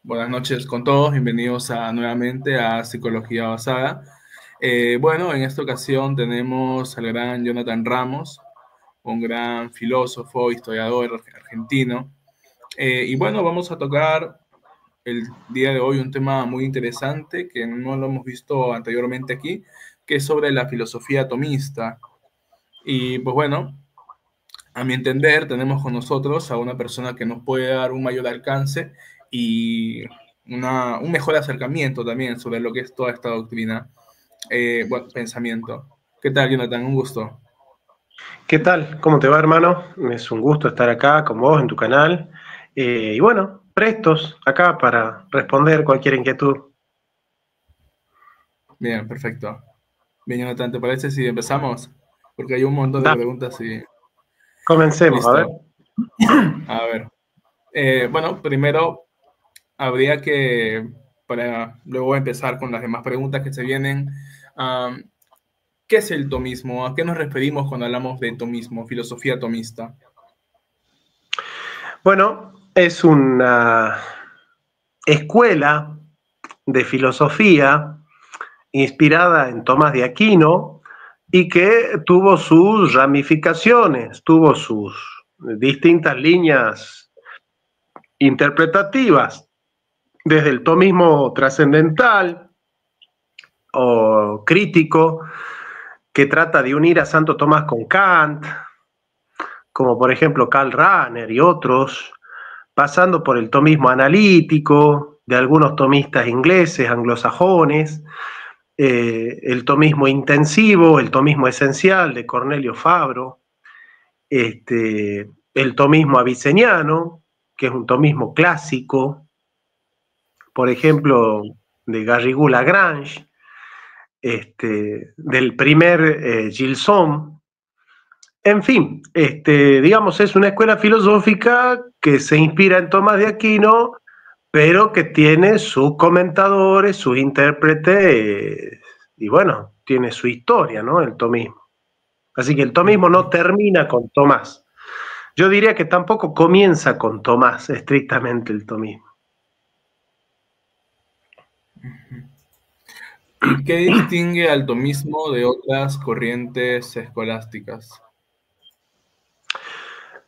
Buenas noches con todos, bienvenidos nuevamente a Psicología Basada. Bueno, en esta ocasión tenemos al gran Jonathan Ramos, un gran filósofo, historiador argentino. Y bueno, vamos a tocar el día de hoy un tema muy interesante que no lo hemos visto anteriormente aquí, que es sobre la filosofía atomista. Y pues bueno, a mi entender, tenemos con nosotros a una persona que nos puede dar un mayor alcance y un mejor acercamiento también sobre lo que es toda esta doctrina, pensamiento. ¿Qué tal, Jonathan? Un gusto. ¿Qué tal? ¿Cómo te va, hermano? Es un gusto estar acá con vos en tu canal. Y bueno, prestos acá para responder cualquier inquietud. Bien, perfecto. Bien, Jonathan, ¿te parece si empezamos? Porque hay un montón de Da, preguntas y comencemos, a ver. listo. A ver. Bueno, primero habría que, para luego empezar con las demás preguntas que se vienen, um, ¿qué es el tomismo? ¿A qué nos referimos cuando hablamos de tomismo, filosofía tomista? Bueno, es una escuela de filosofía inspirada en Tomás de Aquino y que tuvo sus ramificaciones, tuvo sus distintas líneas interpretativas, desde el tomismo trascendental o crítico, que trata de unir a Santo Tomás con Kant, como por ejemplo Karl Rahner y otros, pasando por el tomismo analítico de algunos tomistas ingleses, anglosajones, el tomismo intensivo, el tomismo esencial de Cornelio Fabro, el tomismo aviceniano, que es un tomismo clásico, por ejemplo, de Garrigou-Lagrange, del primer Gilson. En fin, digamos, es una escuela filosófica que se inspira en Tomás de Aquino, pero que tiene sus comentadores, sus intérpretes, y bueno, tiene su historia, ¿no? El tomismo. Así que el tomismo no termina con Tomás. Yo diría que tampoco comienza con Tomás, estrictamente el tomismo. ¿Y qué distingue al tomismo de otras corrientes escolásticas?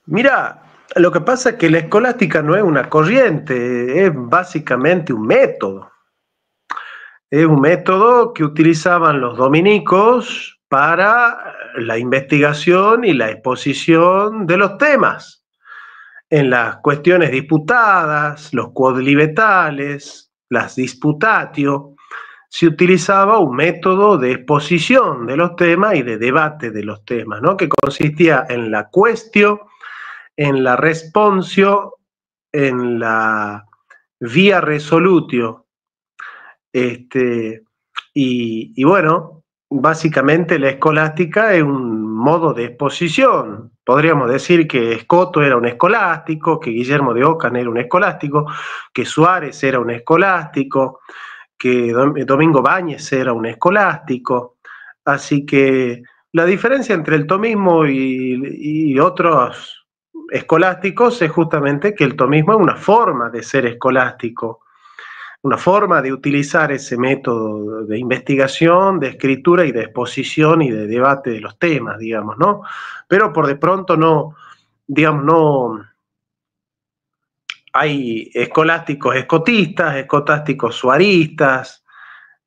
Mira, lo que pasa es que la escolástica no es una corriente, es básicamente un método. Es un método que utilizaban los dominicos para la investigación y la exposición de los temas. En las cuestiones disputadas, los quodlibetales, las disputatio, se utilizaba un método de exposición de los temas y de debate de los temas, ¿no? Que consistía en la questio, en la responsio, en la via resolutio. Y bueno, básicamente la escolástica es un modo de exposición. Podríamos decir que Escoto era un escolástico, que Guillermo de Ockham era un escolástico, que Suárez era un escolástico, que Domingo Báñez era un escolástico. Así que la diferencia entre el tomismo y otros escolásticos es justamente que el tomismo es una forma de ser escolástico, una forma de utilizar ese método de investigación, de escritura y de exposición y de debate de los temas, digamos, ¿no? Pero por de pronto no, digamos, no hay escolásticos escotistas, escolásticos suaristas,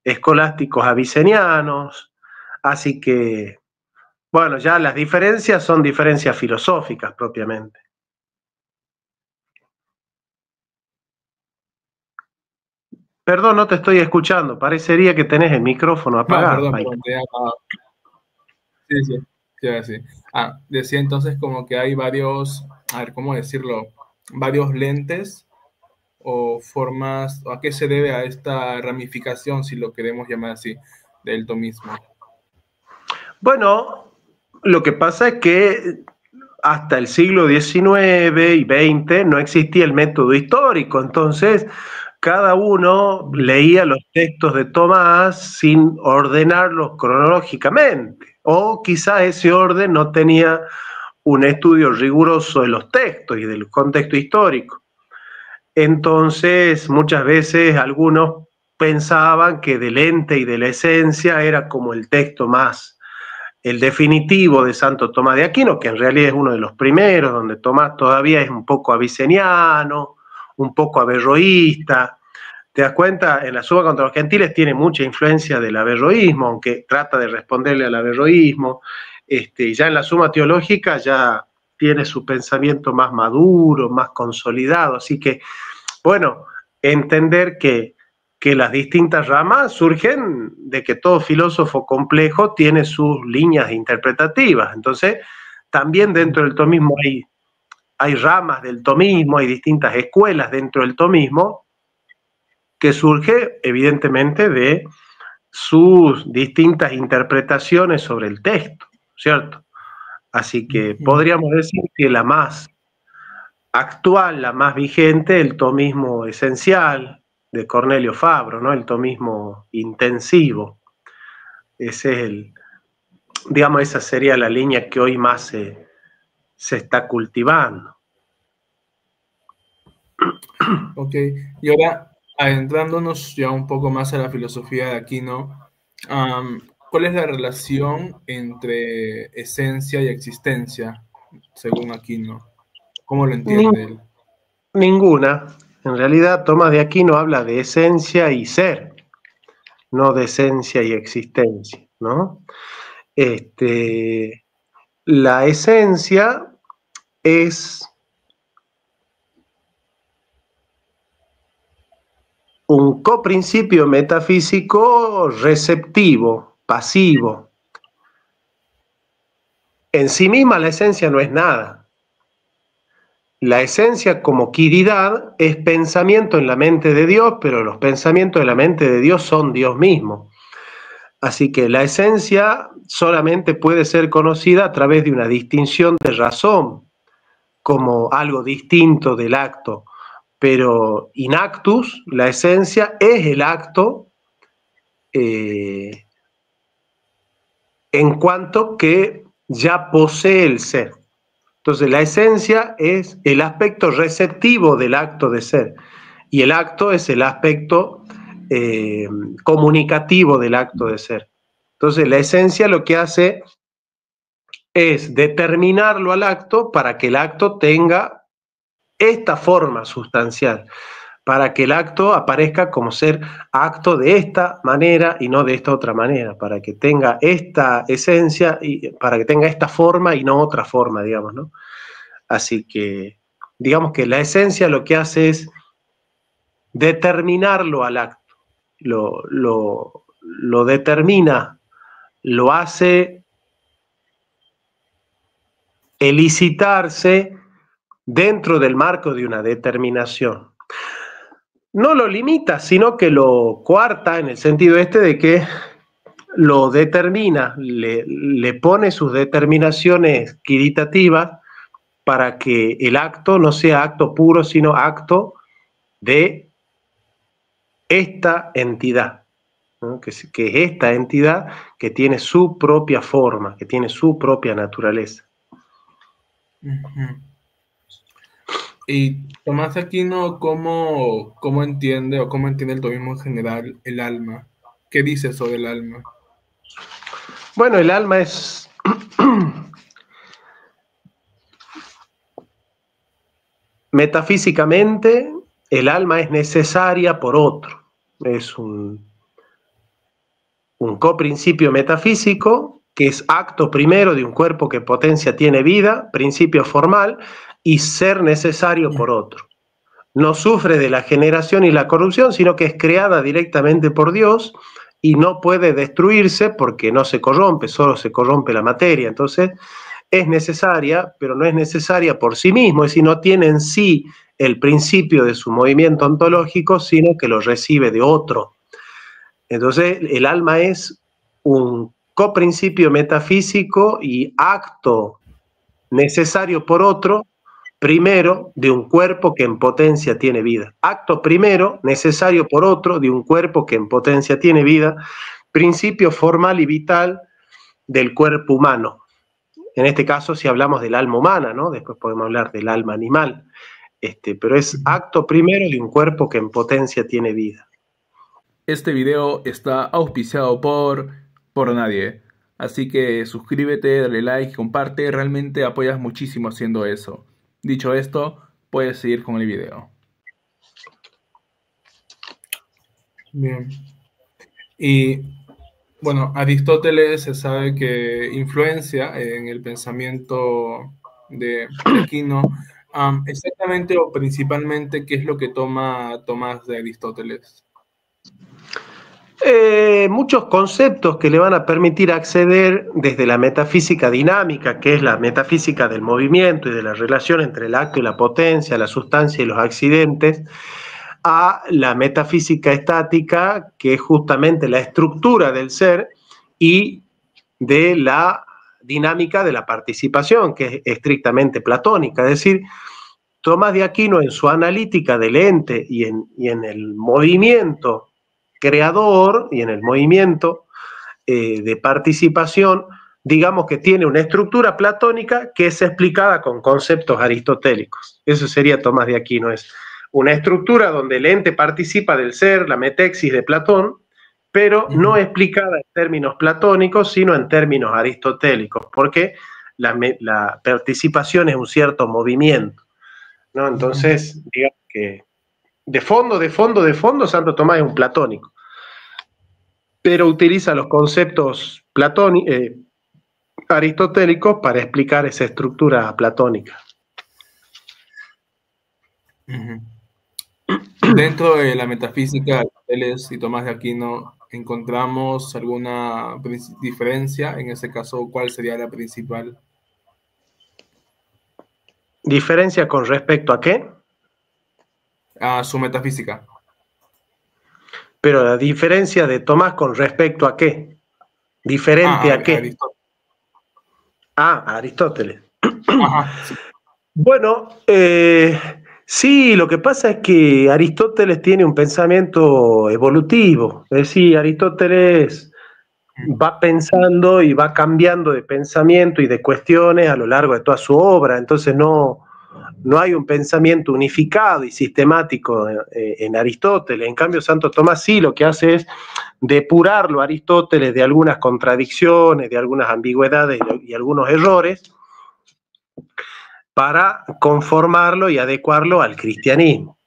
escolásticos avicenianos, así que, bueno, ya las diferencias son diferencias filosóficas propiamente. Perdón, no te estoy escuchando, parecería que tenés el micrófono No, apagado, perdón, Mike. perdón. Sí, sí, sí. Decía entonces como que hay varios, a ver, ¿cómo decirlo? Varios lentes o formas, ¿a qué se debe a esta ramificación, si lo queremos llamar así, del tomismo? Bueno, lo que pasa es que hasta el siglo XIX y XX no existía el método histórico, entonces cada uno leía los textos de Tomás sin ordenarlos cronológicamente, o quizás ese orden no tenía un estudio riguroso de los textos y del contexto histórico. Entonces, muchas veces algunos pensaban que del ente y de la esencia era como el texto más, el definitivo de Santo Tomás de Aquino, que en realidad es uno de los primeros, donde Tomás todavía es un poco aviceniano, un poco averroísta. ¿Te das cuenta? En la Suba contra los Gentiles tiene mucha influencia del averroísmo, aunque trata de responderle al averroísmo. Ya en la Suma Teológica ya tiene su pensamiento más maduro, más consolidado. Así que, bueno, entender que las distintas ramas surgen de que todo filósofo complejo tiene sus líneas interpretativas. Entonces, también dentro del tomismo hay ramas del tomismo, hay distintas escuelas dentro del tomismo, que surge evidentemente de sus distintas interpretaciones sobre el texto, ¿cierto? Así que podríamos decir que la más actual, la más vigente, el tomismo esencial de Cornelio Fabro, ¿no? El tomismo intensivo. Ese es digamos, esa sería la línea que hoy más se está cultivando. Ok, y ahora adentrándonos ya un poco más a la filosofía de Aquino, ¿cuál es la relación entre esencia y existencia, según Aquino? ¿Cómo lo entiende él? Ninguna. En realidad, Tomás de Aquino habla de esencia y ser, no de esencia y existencia, ¿no? La esencia es un coprincipio metafísico receptivo, pasivo. En sí misma la esencia no es nada. La esencia como quiridad es pensamiento en la mente de Dios, pero los pensamientos de la mente de Dios son Dios mismo. Así que la esencia solamente puede ser conocida a través de una distinción de razón, como algo distinto del acto. Pero in actus, la esencia es el acto en cuanto que ya posee el ser. Entonces la esencia es el aspecto receptivo del acto de ser y el acto es el aspecto comunicativo del acto de ser. Entonces la esencia lo que hace es determinarlo al acto para que el acto tenga esta forma sustancial, para que el acto aparezca como ser acto de esta manera y no de esta otra manera, para que tenga esta esencia y para que tenga esta forma y no otra forma, digamos, ¿no? Así que, digamos que la esencia lo que hace es determinarlo al acto, lo determina, lo hace elicitarse dentro del marco de una determinación. No lo limita, sino que lo coarta en el sentido de que lo determina, le pone sus determinaciones quiritativas para que el acto no sea acto puro, sino acto de esta entidad, ¿no? que es esta entidad que tiene su propia forma, que tiene su propia naturaleza. Y Tomás de Aquino, ¿cómo entiende o cómo entiende el tomismo en general el alma? ¿Qué dice sobre el alma? Bueno, el alma es metafísicamente, el alma es necesaria por otro. Es un coprincipio metafísico que es acto primero de un cuerpo que potencia tiene vida, principio formal, y ser necesario por otro. No sufre de la generación y la corrupción, sino que es creada directamente por Dios y no puede destruirse porque no se corrompe, solo se corrompe la materia. Entonces, es necesaria, pero no es necesaria por sí mismo, es decir, no tiene en sí el principio de su movimiento ontológico, sino que lo recibe de otro. Entonces, el alma es un coprincipio metafísico y acto necesario por otro, primero, de un cuerpo que en potencia tiene vida. Acto primero, necesario por otro, de un cuerpo que en potencia tiene vida. Principio formal y vital del cuerpo humano. En este caso, si hablamos del alma humana, ¿no? Después podemos hablar del alma animal. pero es acto primero de un cuerpo que en potencia tiene vida. Este video está auspiciado por nadie. Así que suscríbete, dale like, comparte, realmente apoyas muchísimo haciendo eso. Dicho esto, puedes seguir con el video. Bien. Y bueno, Aristóteles se sabe que influencia en el pensamiento de Aquino. Exactamente o principalmente, ¿qué es lo que toma Tomás de Aristóteles? Muchos conceptos que le van a permitir acceder desde la metafísica dinámica, que es la metafísica del movimiento y de la relación entre el acto y la potencia, la sustancia y los accidentes, a la metafísica estática, que es justamente la estructura del ser, y de la dinámica de la participación, que es estrictamente platónica. Es decir, Tomás de Aquino en su analítica del ente y en el movimiento creador y en el movimiento de participación, digamos que tiene una estructura platónica que es explicada con conceptos aristotélicos. Eso sería Tomás de Aquino, es una estructura donde el ente participa del ser, la metexis de Platón, pero no explicada en términos platónicos, sino en términos aristotélicos, porque la participación es un cierto movimiento, ¿no? Entonces, digamos que de fondo, Santo Tomás es un platónico, pero utiliza los conceptos aristotélicos para explicar esa estructura platónica. Dentro de la metafísica de Aristóteles y Tomás de Aquino, ¿encontramos alguna diferencia? En ese caso, ¿cuál sería la principal? ¿Diferencia con respecto a qué? A su metafísica. Pero la diferencia de Tomás con respecto a qué? ¿Diferente a qué? Aristóteles. A Aristóteles. Ajá, sí. Bueno, sí, lo que pasa es que Aristóteles tiene un pensamiento evolutivo. Es decir, Aristóteles va pensando y va cambiando de pensamiento y de cuestiones a lo largo de toda su obra. Entonces no hay un pensamiento unificado y sistemático en Aristóteles. En cambio, Santo Tomás sí lo que hace es depurarlo a Aristóteles de algunas contradicciones, de algunas ambigüedades y algunos errores, para conformarlo y adecuarlo al cristianismo.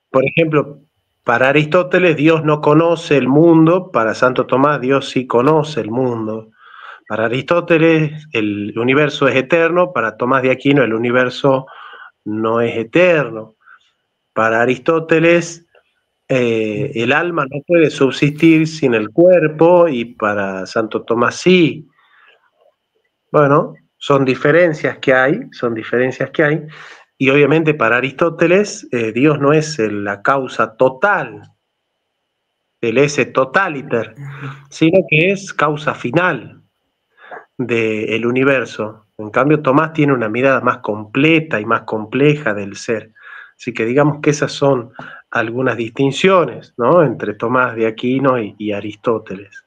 Por ejemplo, para Aristóteles Dios no conoce el mundo, para Santo Tomás Dios sí conoce el mundo. Para Aristóteles el universo es eterno, para Tomás de Aquino el universo no es eterno. Para Aristóteles el alma no puede subsistir sin el cuerpo y para Santo Tomás sí. Bueno, son diferencias que hay, y obviamente para Aristóteles Dios no es la causa total, el esse totaliter, sino que es causa final del universo. En cambio, Tomás tiene una mirada más completa y más compleja del ser. Así que digamos que esas son algunas distinciones, ¿no?, entre Tomás de Aquino y Aristóteles.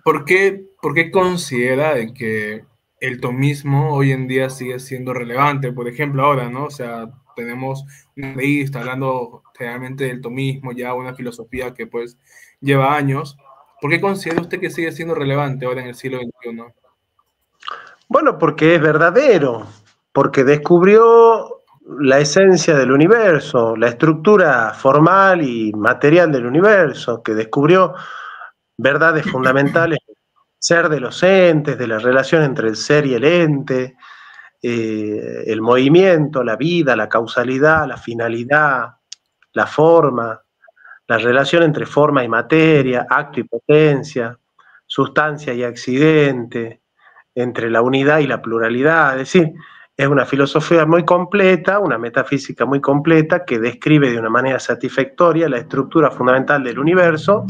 ¿Por qué considera que el tomismo hoy en día sigue siendo relevante? Por ejemplo, ahora, ¿no? O sea, tenemos una revista hablando generalmente del tomismo, ya una filosofía que pues lleva años. ¿Por qué considera usted que sigue siendo relevante ahora en el siglo XXI? Bueno, porque es verdadero, porque descubrió la esencia del universo, la estructura formal y material del universo, que descubrió verdades fundamentales del ser de los entes, de la relación entre el ser y el ente, el movimiento, la vida, la causalidad, la finalidad, la forma, la relación entre forma y materia, acto y potencia, sustancia y accidente, entre la unidad y la pluralidad. Es decir, es una filosofía muy completa, una metafísica muy completa que describe de una manera satisfactoria la estructura fundamental del universo,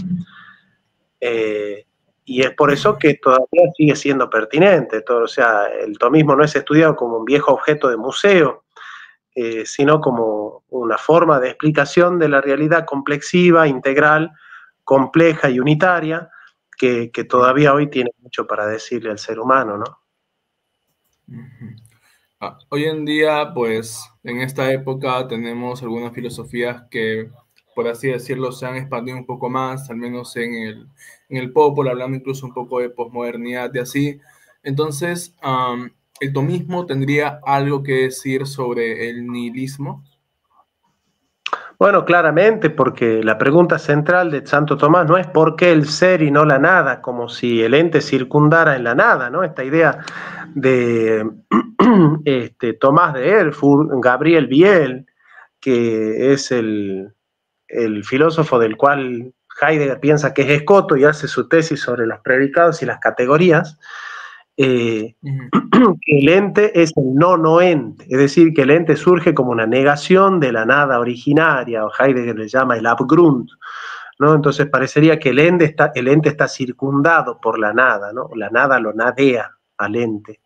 y es por eso que todavía sigue siendo pertinente. O sea, el tomismo no es estudiado como un viejo objeto de museo, sino como una forma de explicación de la realidad complexiva, integral, compleja y unitaria, que todavía hoy tiene mucho para decirle al ser humano, ¿no? Ujú. Hoy en día, pues, en esta época tenemos algunas filosofías que, por así decirlo, se han expandido un poco más, al menos en el Popol, hablando incluso un poco de posmodernidad y así. Entonces, ¿el tomismo tendría algo que decir sobre el nihilismo? Bueno, claramente, porque la pregunta central de Santo Tomás no es por qué el ser y no la nada, como si el ente circundara en la nada, ¿no? Esta idea de Tomás de Erfurt, Gabriel Biel, que es el filósofo del cual Heidegger piensa que es escoto y hace su tesis sobre los predicados y las categorías, eh, Ujú. que el ente es el no ente, es decir, que el ente surge como una negación de la nada originaria, o Heidegger le llama el Abgrund, ¿no? Entonces parecería que el ente está circundado por la nada, ¿no? La nada lo nadea al ente.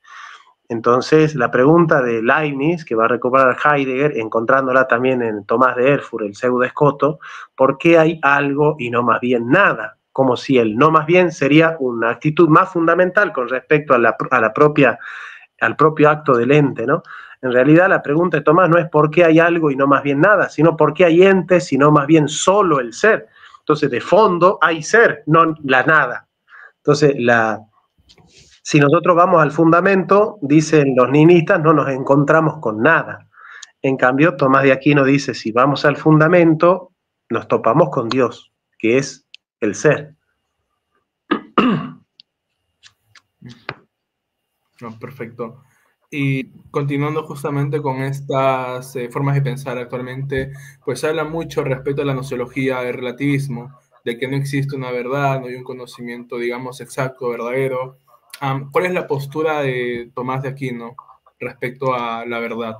Entonces, la pregunta de Leibniz, que va a recuperar Heidegger, encontrándola también en Tomás de Erfurt, el pseudo escoto, ¿por qué hay algo y no más bien nada? Como si el no más bien sería una actitud más fundamental con respecto al propio acto del ente, ¿no? En realidad la pregunta de Tomás no es por qué hay algo y no más bien nada, sino por qué hay entes y no más bien solo el ser. Entonces, de fondo hay ser, no la nada. Entonces, si nosotros vamos al fundamento, dicen los nihilistas, no nos encontramos con nada. En cambio, Tomás de Aquino dice, si vamos al fundamento, nos topamos con Dios, que es el ser. No, perfecto. Y continuando justamente con estas formas de pensar actualmente, pues se habla mucho respecto a la nociología del relativismo, de que no existe una verdad, no hay un conocimiento, digamos, exacto, verdadero. ¿Cuál es la postura de Tomás de Aquino respecto a la verdad?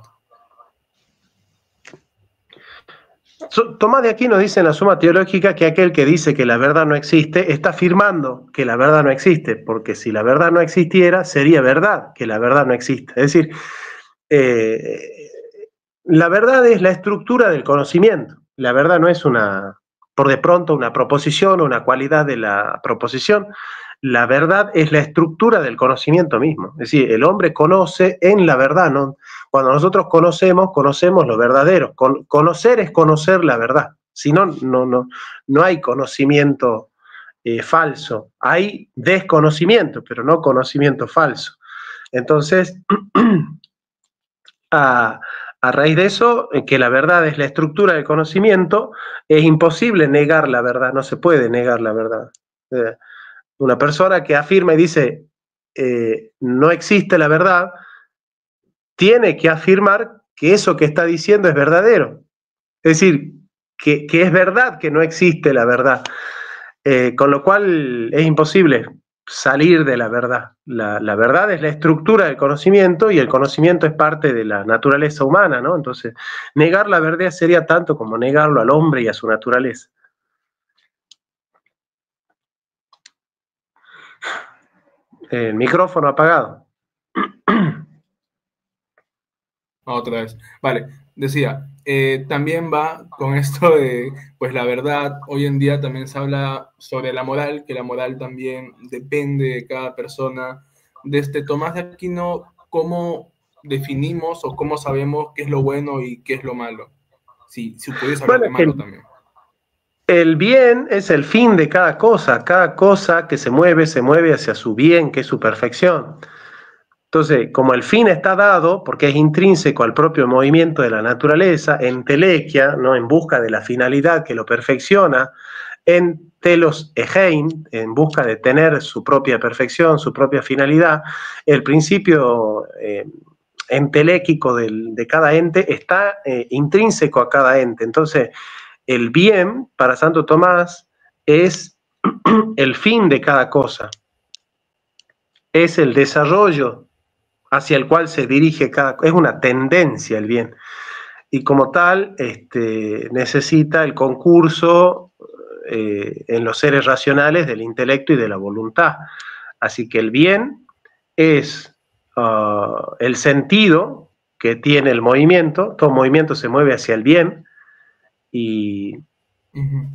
Tomás de Aquino dice en la Suma Teológica que aquel que dice que la verdad no existe está afirmando que la verdad no existe, porque si la verdad no existiera, sería verdad que la verdad no existe. Es decir, eh, la verdad es la estructura del conocimiento. La verdad no es por de pronto, una proposición o una cualidad de la proposición. La verdad es la estructura del conocimiento mismo. Es decir, el hombre conoce en la verdad, ¿no? Cuando nosotros conocemos lo verdadero. Conocer es conocer la verdad. Si no, no hay conocimiento falso. Hay desconocimiento, pero no conocimiento falso. Entonces, a, a raíz de eso, que la verdad es la estructura del conocimiento, es imposible negar la verdad, no se puede negar la verdad. Una persona que afirma y dice no existe la verdad, tiene que afirmar que eso que está diciendo es verdadero. Es decir, que es verdad que no existe la verdad. Con lo cual es imposible salir de la verdad. La verdad es la estructura del conocimiento y el conocimiento es parte de la naturaleza humana, ¿no? Entonces, negar la verdad sería tanto como negarlo al hombre y a su naturaleza. El micrófono apagado. Otra vez. Vale, decía, también va con esto de, pues la verdad, hoy en día también se habla sobre la moral, que la moral también depende de cada persona. Desde Tomás de Aquino, ¿cómo definimos o cómo sabemos qué es lo bueno y qué es lo malo? Si pudiese hablar Bueno, de es que malo también. el bien es el fin de cada cosa que se mueve hacia su bien, que es su perfección. Entonces, como el fin está dado, porque es intrínseco al propio movimiento de la naturaleza, en telequia, ¿no? En busca de la finalidad que lo perfecciona, en telos egein, en busca de tener su propia perfección, su propia finalidad, el principio enteléquico de cada ente está intrínseco a cada ente. Entonces, el bien para Santo Tomás es el fin de cada cosa, es el desarrollo hacia el cual se dirige es una tendencia el bien. Y como tal, necesita el concurso en los seres racionales del intelecto y de la voluntad. Así que el bien es el sentido que tiene el movimiento, todo movimiento se mueve hacia el bien y, Ujú.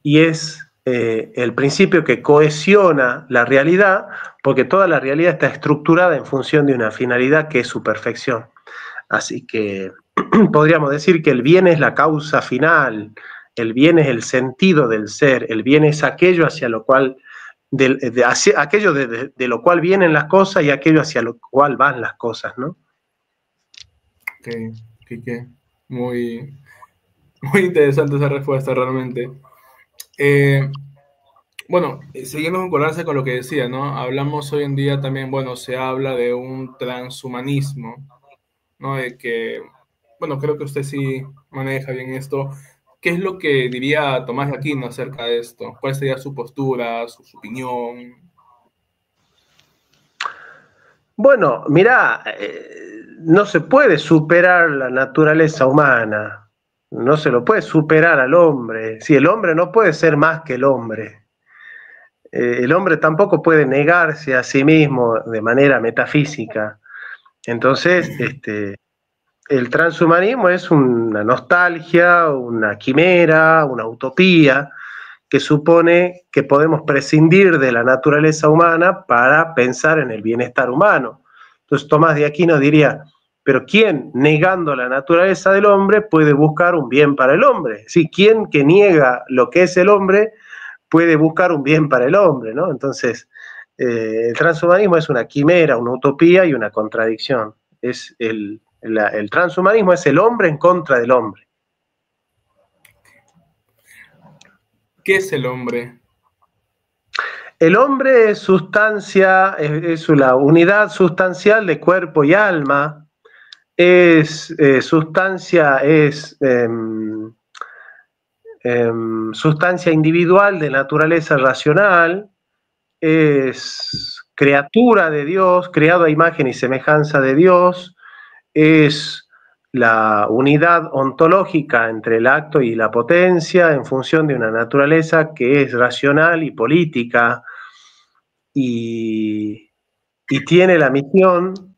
y es el principio que cohesiona la realidad porque toda la realidad está estructurada en función de una finalidad que es su perfección. Así que podríamos decir que el bien es la causa final, el bien es el sentido del ser, el bien es aquello hacia lo cual, aquello de lo cual vienen las cosas y aquello hacia lo cual van las cosas, ¿no? Ok. Muy, muy interesante esa respuesta realmente. Bueno, siguiendo en concordancia con lo que decía, ¿no? Hablamos hoy en día también, bueno, se habla de un transhumanismo, ¿no? De que, bueno, creo que usted sí maneja bien esto. ¿Qué es lo que diría Tomás de Aquino acerca de esto? ¿Cuál sería su postura, su opinión? Bueno, mirá, no se puede superar la naturaleza humana, no se lo puede superar al hombre. Si el hombre no puede ser más que el hombre, el hombre tampoco puede negarse a sí mismo de manera metafísica. Entonces, el transhumanismo es una nostalgia, una quimera, una utopía que supone que podemos prescindir de la naturaleza humana para pensar en el bienestar humano. Entonces Tomás de Aquino diría, pero ¿quién, negando la naturaleza del hombre, puede buscar un bien para el hombre? Sí, ¿quién que niega lo que es el hombre puede buscar un bien para el hombre, ¿no? Entonces, el transhumanismo es una quimera, una utopía y una contradicción. Es el transhumanismo es el hombre en contra del hombre. ¿Qué es el hombre? El hombre es sustancia, es la unidad sustancial de cuerpo y alma, es sustancia, es sustancia individual de naturaleza racional, es criatura de Dios, creado a imagen y semejanza de Dios, es la unidad ontológica entre el acto y la potencia en función de una naturaleza que es racional y política y, y tiene la misión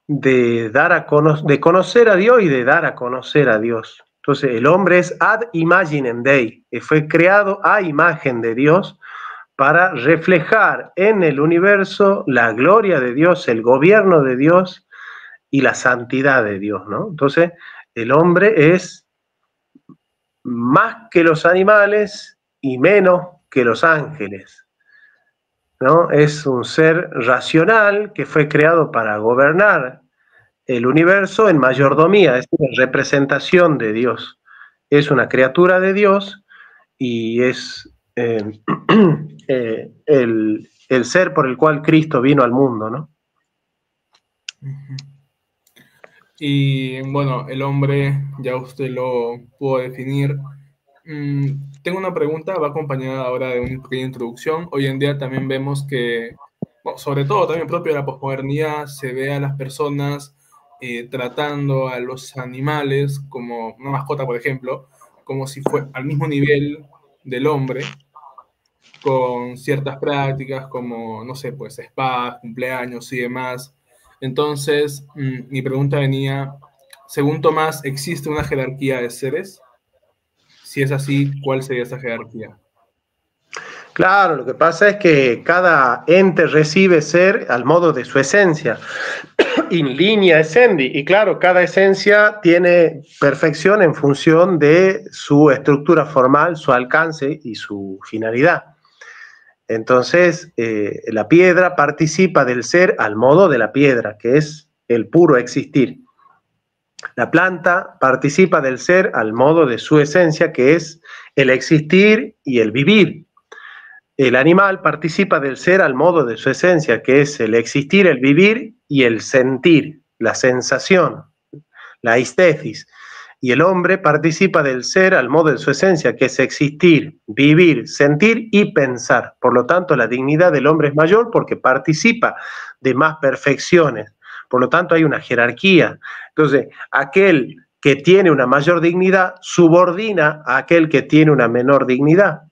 de, de conocer a Dios y de dar a conocer a Dios. Entonces el hombre es ad imaginem Dei, fue creado a imagen de Dios para reflejar en el universo la gloria de Dios, el gobierno de Dios y la santidad de Dios, ¿no? Entonces, el hombre es más que los animales y menos que los ángeles, ¿no? Es un ser racional que fue creado para gobernar el universo en mayordomía, es una representación de Dios. Es una criatura de Dios y es el ser por el cual Cristo vino al mundo, ¿no? Y bueno, el hombre, ya usted lo pudo definir. Tengo una pregunta, va acompañada ahora de una pequeña introducción. Hoy en día también vemos que, bueno, sobre todo también propio de la posmodernidad, se ve a las personas tratando a los animales como una mascota, por ejemplo, como si fuera al mismo nivel del hombre, con ciertas prácticas como, no sé, pues spas, cumpleaños y demás. Entonces, mi pregunta venía, según Tomás, ¿existe una jerarquía de seres? Si es así, ¿cuál sería esa jerarquía? Claro, lo que pasa es que cada ente recibe ser al modo de su esencia, in linea essendi, y claro, cada esencia tiene perfección en función de su estructura formal, su alcance y su finalidad. Entonces, la piedra participa del ser al modo de la piedra, que es el puro existir. La planta participa del ser al modo de su esencia, que es el existir y el vivir. El animal participa del ser al modo de su esencia, que es el existir, el vivir y el sentir, la sensación, la estesis. Y el hombre participa del ser al modo de su esencia, que es existir, vivir, sentir y pensar. Por lo tanto, la dignidad del hombre es mayor porque participa de más perfecciones. Por lo tanto, hay una jerarquía. Entonces, aquel que tiene una mayor dignidad subordina a aquel que tiene una menor dignidad.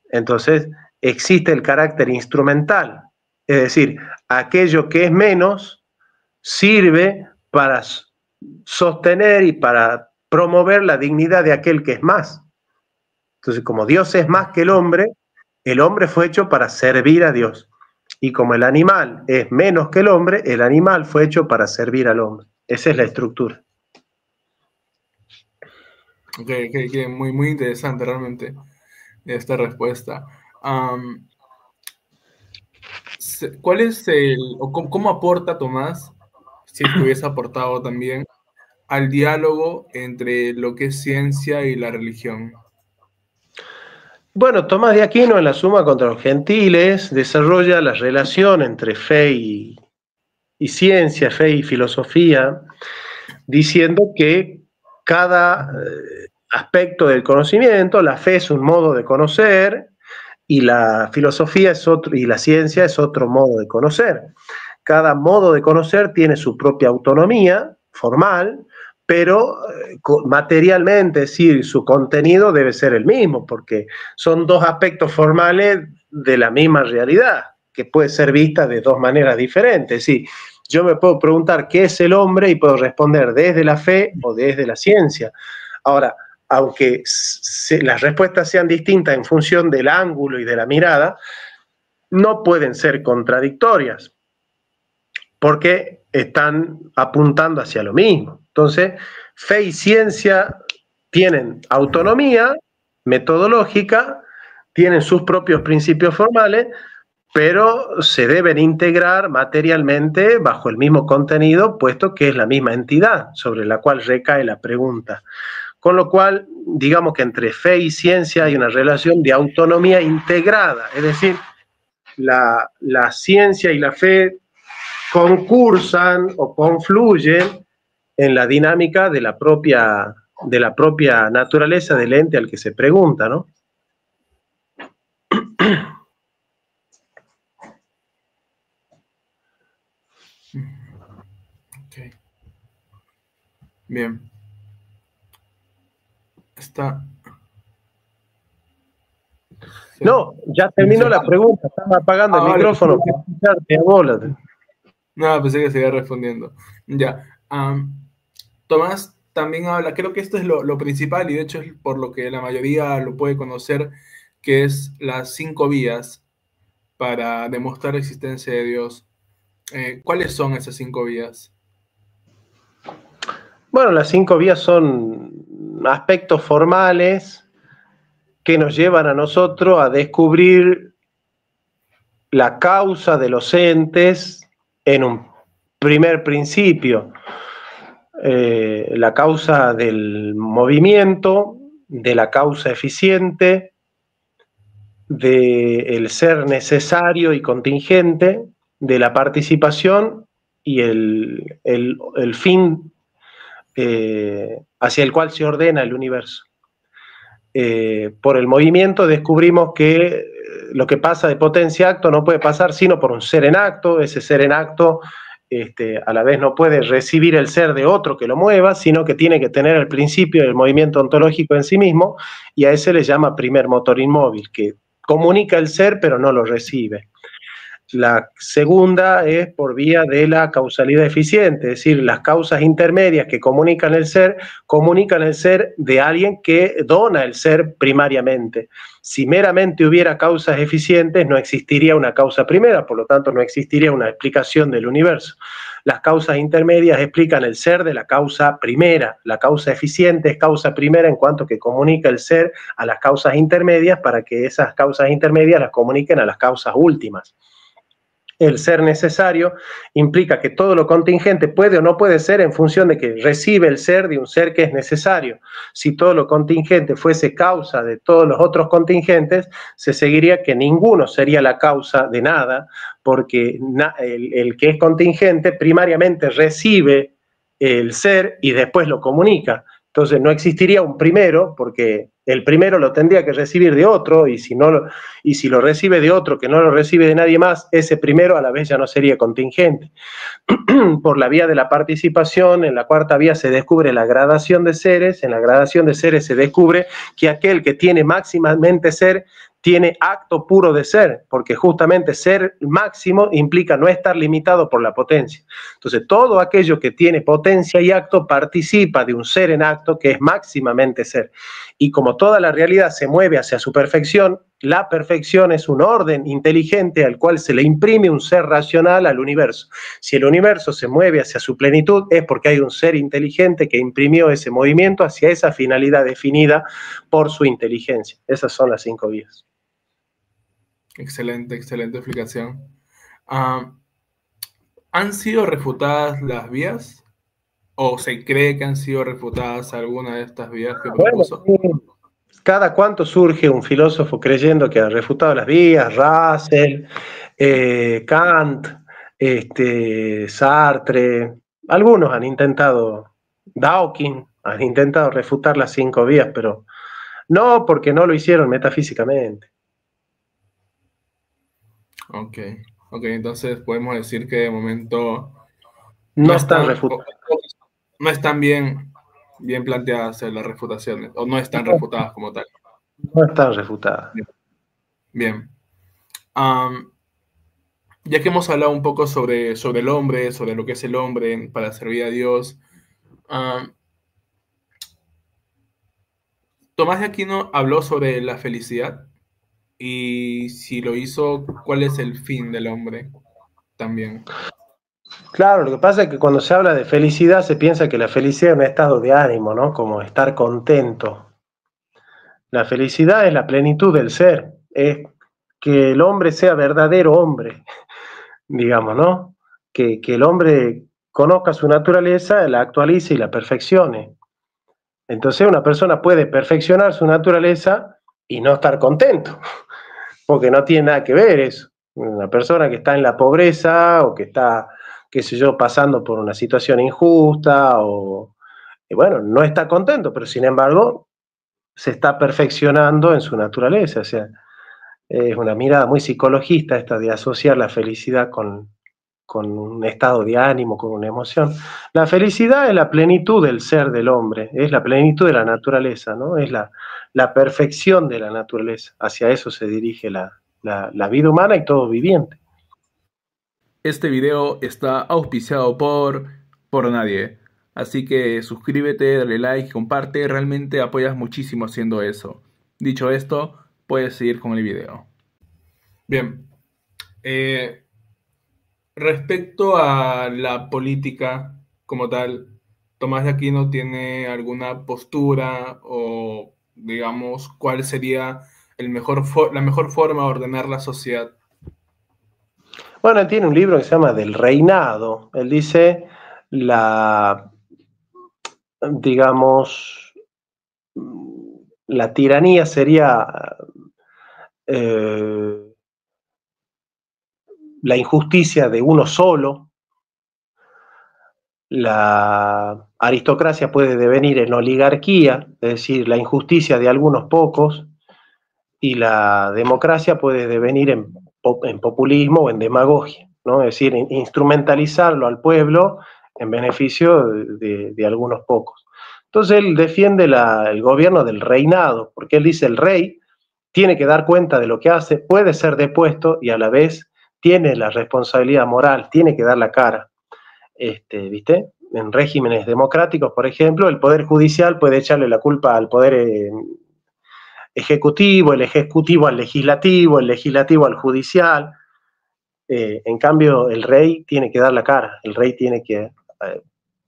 Entonces, existe el carácter instrumental. Es decir, aquello que es menos sirve para sostener y para promover la dignidad de aquel que es más. Entonces, como Dios es más que el hombre fue hecho para servir a Dios. Y como el animal es menos que el hombre, el animal fue hecho para servir al hombre. Esa es la estructura. Ok, muy, muy interesante realmente esta respuesta. ¿Cuál es o cómo aporta Tomás, si es que hubiese aportado también, al diálogo entre lo que es ciencia y la religión? Bueno, Tomás de Aquino en la Suma contra los Gentiles desarrolla la relación entre fe y ciencia, fe y filosofía, diciendo que cada aspecto del conocimiento, la fe es un modo de conocer y la filosofía es otro, y la ciencia es otro modo de conocer. Cada modo de conocer tiene su propia autonomía formal, pero materialmente, es decir, su contenido debe ser el mismo, porque son dos aspectos formales de la misma realidad, que puede ser vista de dos maneras diferentes. Es decir, yo me puedo preguntar qué es el hombre y puedo responder desde la fe o desde la ciencia. Ahora, aunque las respuestas sean distintas en función del ángulo y de la mirada, no pueden ser contradictorias, porque están apuntando hacia lo mismo. Entonces, fe y ciencia tienen autonomía metodológica, tienen sus propios principios formales, pero se deben integrar materialmente bajo el mismo contenido, puesto que es la misma entidad sobre la cual recae la pregunta. Con lo cual, digamos que entre fe y ciencia hay una relación de autonomía integrada, es decir, la ciencia y la fe concursan o confluyen en la dinámica de la propia naturaleza del ente al que se pregunta, ¿no? Okay. Bien. Está. Sí. No, ya terminó la pregunta, están apagando el micrófono para escucharte a bola. No, pensé que seguía respondiendo. Ya. Tomás también habla, creo que esto es lo principal y de hecho es por lo que la mayoría lo puede conocer, que es las 5 vías para demostrar la existencia de Dios. ¿Cuáles son esas 5 vías? Bueno, las 5 vías son aspectos formales que nos llevan a nosotros a descubrir la causa de los entes en un primer principio. La causa del movimiento, de la causa eficiente, del ser necesario y contingente, de la participación y el fin hacia el cual se ordena el universo. Por el movimiento descubrimos que lo que pasa de potencia a acto no puede pasar sino por un ser en acto. Ese ser en acto a la vez no puede recibir el ser de otro que lo mueva, sino que tiene que tener el principio del movimiento ontológico en sí mismo, y a ese le llama primer motor inmóvil, que comunica el ser pero no lo recibe. La segunda es por vía de la causalidad eficiente, es decir, las causas intermedias que comunican el ser de alguien que dona el ser primariamente. Si meramente hubiera causas eficientes, no existiría una causa primera, por lo tanto no existiría una explicación del universo. Las causas intermedias explican el ser de la causa primera. La causa eficiente es causa primera en cuanto que comunica el ser a las causas intermedias para que esas causas intermedias las comuniquen a las causas últimas. El ser necesario implica que todo lo contingente puede o no puede ser en función de que recibe el ser de un ser que es necesario. Si todo lo contingente fuese causa de todos los otros contingentes, se seguiría que ninguno sería la causa de nada, porque el que es contingente primariamente recibe el ser y después lo comunica. Entonces no existiría un primero, porque el primero lo tendría que recibir de otro, y si lo recibe de otro que no lo recibe de nadie más, ese primero a la vez ya no sería contingente. Por la vía de la participación, en la cuarta vía se descubre la gradación de seres. En la gradación de seres se descubre que aquel que tiene máximamente ser tiene acto puro de ser, porque justamente ser máximo implica no estar limitado por la potencia. Entonces, todo aquello que tiene potencia y acto participa de un ser en acto que es máximamente ser. Y como toda la realidad se mueve hacia su perfección, La perfección es un orden inteligente al cual se le imprime un ser racional al universo. Si el universo se mueve hacia su plenitud es porque hay un ser inteligente que imprimió ese movimiento hacia esa finalidad definida por su inteligencia. Esas son las 5 vías. Excelente, excelente explicación. ¿Han sido refutadas las vías? ¿O se cree que han sido refutadas alguna de estas vías que propuso? Bueno, cada cuánto surge un filósofo creyendo que ha refutado las vías, Russell, Kant, Sartre, algunos han intentado, Dawkins, han intentado refutar las 5 vías, pero no porque no lo hicieron metafísicamente. Ok, entonces podemos decir que de momento no están refutadas. No están bien planteadas las refutaciones, o no están refutadas como tal. No están refutadas. Bien. Ya que hemos hablado un poco sobre el hombre, sobre lo que es el hombre para servir a Dios, Tomás de Aquino habló sobre la felicidad y si lo hizo, ¿cuál es el fin del hombre también? Claro, lo que pasa es que cuando se habla de felicidad se piensa que la felicidad es un estado de ánimo, ¿no? Como estar contento. La felicidad es la plenitud del ser, es que el hombre sea verdadero hombre, digamos, ¿no? Que el hombre conozca su naturaleza, la actualice y la perfeccione. Entonces una persona puede perfeccionar su naturaleza y no estar contento, porque no tiene nada que ver eso. Una persona que está en la pobreza o que está, qué sé yo, pasando por una situación injusta o, bueno, no está contento, pero sin embargo se está perfeccionando en su naturaleza. O sea, es una mirada muy psicologista esta de asociar la felicidad con un estado de ánimo, con una emoción. La felicidad es la plenitud del ser del hombre, es la plenitud de la naturaleza, ¿no? Es la perfección de la naturaleza. Hacia eso se dirige la vida humana y todo viviente. Este video está auspiciado por nadie. Así que suscríbete, dale like, comparte, realmente apoyas muchísimo haciendo eso. Dicho esto, puedes seguir con el video. Bien, respecto a la política como tal, ¿Tomás de Aquino tiene alguna postura o, digamos, cuál sería la mejor forma de ordenar la sociedad? Bueno, él tiene un libro que se llama Del Reinado. Él dice digamos, la tiranía sería la injusticia de uno solo, la aristocracia puede devenir en oligarquía, es decir, la injusticia de algunos pocos, y la democracia puede devenir en populismo o en demagogia, ¿no? Es decir, instrumentalizarlo al pueblo en beneficio de algunos pocos. Entonces él defiende el gobierno del reinado, porque él dice el rey tiene que dar cuenta de lo que hace, puede ser depuesto y a la vez tiene la responsabilidad moral, tiene que dar la cara. ¿Viste? En regímenes democráticos, por ejemplo, el Poder Judicial puede echarle la culpa al Poder Ejecutivo, el Ejecutivo al Legislativo, el Legislativo al Judicial. En cambio, el rey tiene que dar la cara, el rey tiene que,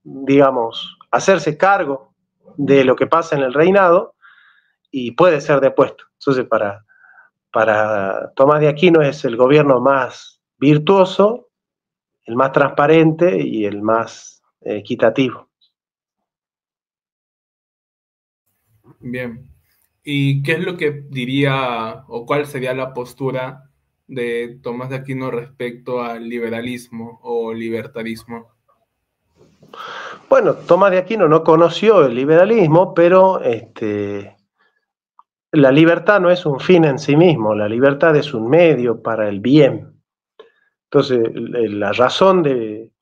digamos, hacerse cargo de lo que pasa en el reinado y puede ser depuesto. Entonces, para Tomás de Aquino es el gobierno más virtuoso, el más transparente y el más equitativo. Bien. ¿Y qué es lo que diría o cuál sería la postura de Tomás de Aquino respecto al liberalismo o libertarismo? Bueno, Tomás de Aquino no conoció el liberalismo, pero la libertad no es un fin en sí mismo, la libertad es un medio para el bien. Entonces, la razón de